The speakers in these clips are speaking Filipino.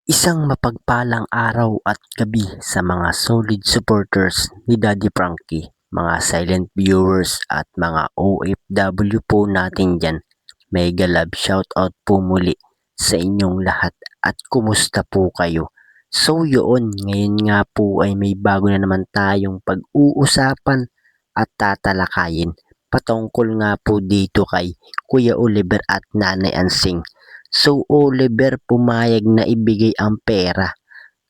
Isang mapagpalang araw at gabi sa mga solid supporters ni Daddy Frankie, mga silent viewers at mga OFW po natin dyan. Mega love shoutout po muli sa inyong lahat at kumusta po kayo? So yun, ngayon nga po ay may bago na naman tayong pag-uusapan at tatalakayin patungkol nga po dito kay Kuya Oliver at Nanay Ansing. So Oliver pumayag na ibigay ang pera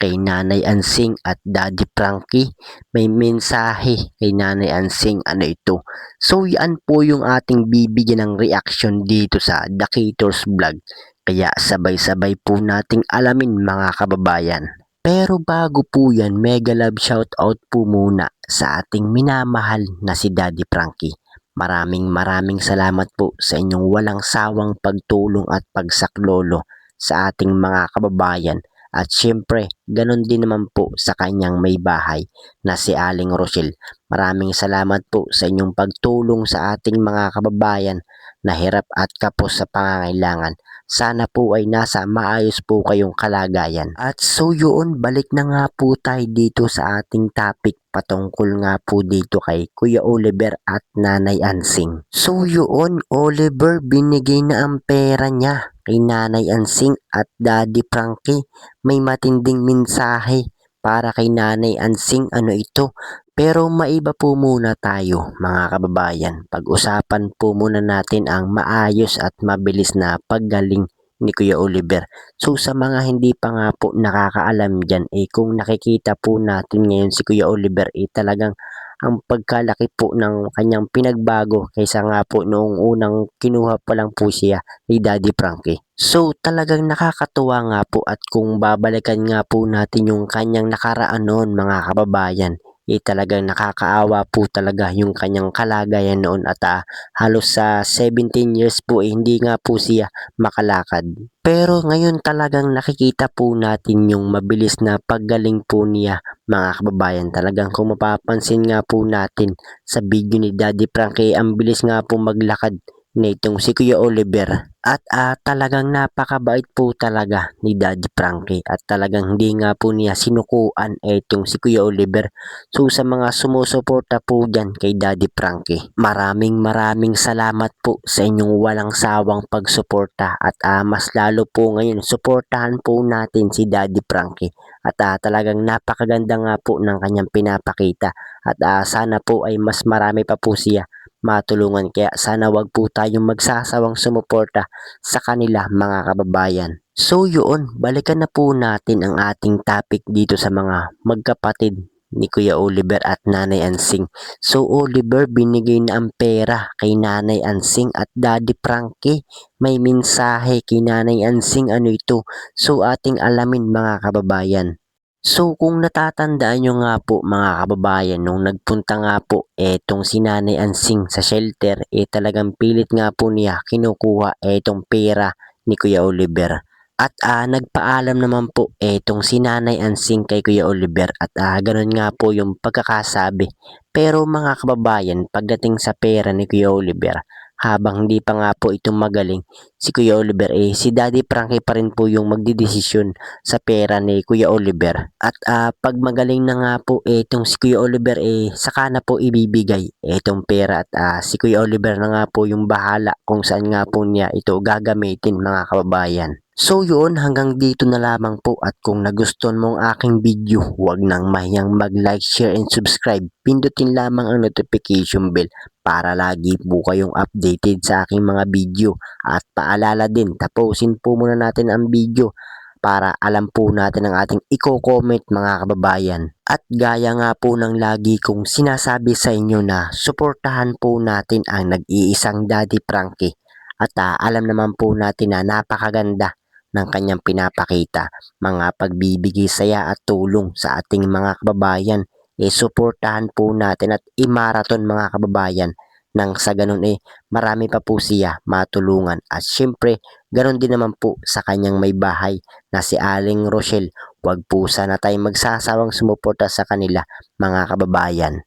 kay Nanay Ansing at Daddy Frankie. May mensahe kay Nanay Ansing, ano ito? So yan po yung ating bibigyan ng reaction dito sa The Caters Vlog. Kaya sabay-sabay po nating alamin mga kababayan. Pero bago po yan, mega love shoutout po muna sa ating minamahal na si Daddy Frankie. Maraming salamat po sa inyong walang sawang pagtulong at pagsaklolo sa ating mga kababayan. At syempre, ganun din naman po sa kanyang may bahay na si Aling Rochelle. Maraming salamat po sa inyong pagtulong sa ating mga kababayan na hirap at kapos sa pangangailangan. Sana po ay nasa maayos po kayong kalagayan. At so yun, balik na nga po tayo dito sa ating topic patungkol nga po dito kay Kuya Oliver at Nanay Ansing. So yun, Oliver binigay na ang pera niya kay Nanay Ansing at Daddy Frankie. May matinding mensahe para kay Nanay Ansing, ano ito? Pero maiba po muna tayo mga kababayan. Pag-usapan po muna natin ang maayos at mabilis na paggaling ni Kuya Oliver. So sa mga hindi pa nga po nakakaalam dyan, kung nakikita po natin ngayon si Kuya Oliver, talagang ang pagkalaki po ng kanyang pinagbago kaysa nga po noong unang kinuha pa lang po siya ni Daddy Frankie. So talagang nakakatuwa nga po, at kung babalikan nga po natin yung kanyang nakaraan noon mga kababayan, talagang nakakaawa po talaga yung kanyang kalagayan noon, at halos sa 17 years po hindi nga po siya makalakad. Pero ngayon talagang nakikita po natin yung mabilis na paggaling po niya mga kababayan. Talagang kung mapapansin nga po natin sa video ni Daddy Frankie, ang bilis nga po maglakad nitong si Kuya Oliver. At talagang napakabait po talaga ni Daddy Frankie, at talagang hindi nga po niya sinukuan itong si Kuya Oliver. So sa mga sumusuporta po dyan kay Daddy Frankie, maraming salamat po sa inyong walang sawang pagsuporta, at mas lalo po ngayon suportahan po natin si Daddy Frankie. At talagang napakaganda nga po ng kanyang pinapakita, at sana po ay mas marami pa po siya matulungan. Kaya sana wag po tayong magsasawang sumuporta sa kanila mga kababayan. So yun, balikan na po natin ang ating topic dito sa mga magkapatid ni Kuya Oliver at Nanay Ansing. So Oliver binigay na ang pera kay Nanay Ansing at Daddy Frankie. May mensahe kay Nanay Ansing, ano ito? So ating alamin mga kababayan. So kung natatandaan nyo nga po mga kababayan, nung nagpunta nga po etong si Nanay Ansing sa shelter, talagang pilit nga po niya kinukuha etong pera ni Kuya Oliver. At nagpaalam naman po etong si Nanay Ansing kay Kuya Oliver, at ganun nga po yung pagkakasabi. Pero mga kababayan, pagdating sa pera ni Kuya Oliver, habang hindi pa nga po itong magaling si Kuya Oliver, si Daddy Frankie pa rin po yung magdidesisyon sa pera ni Kuya Oliver. At pag magaling na nga po itong si Kuya Oliver, saka na po ibibigay itong pera, at si Kuya Oliver na nga po yung bahala kung saan nga po niya ito gagamitin mga kababayan. So yun, hanggang dito na lamang po, at kung nagustuhan mo ang aking video, huwag nang mahiyang mag-like, share, and subscribe. Pindutin lamang ang notification bell para lagi po kayong updated sa aking mga video. At paalala din, tapusin po muna natin ang video para alam po natin ang ating i-comment mga kababayan. At gaya nga po ng lagi kong sinasabi sa inyo, na suportahan po natin ang nag-iisang Daddy Frankie. At alam naman po natin na napakaganda ng kanyang pinapakita, mga pagbibigay saya at tulong sa ating mga kababayan. Suportahan po natin at i-marathon mga kababayan, nang sa ganun marami pa po siya matulungan. At syempre, ganun din naman po sa kanyang may bahay na si Aling Rochelle. Huwag po sana tayong magsasawang sumuporta sa kanila mga kababayan.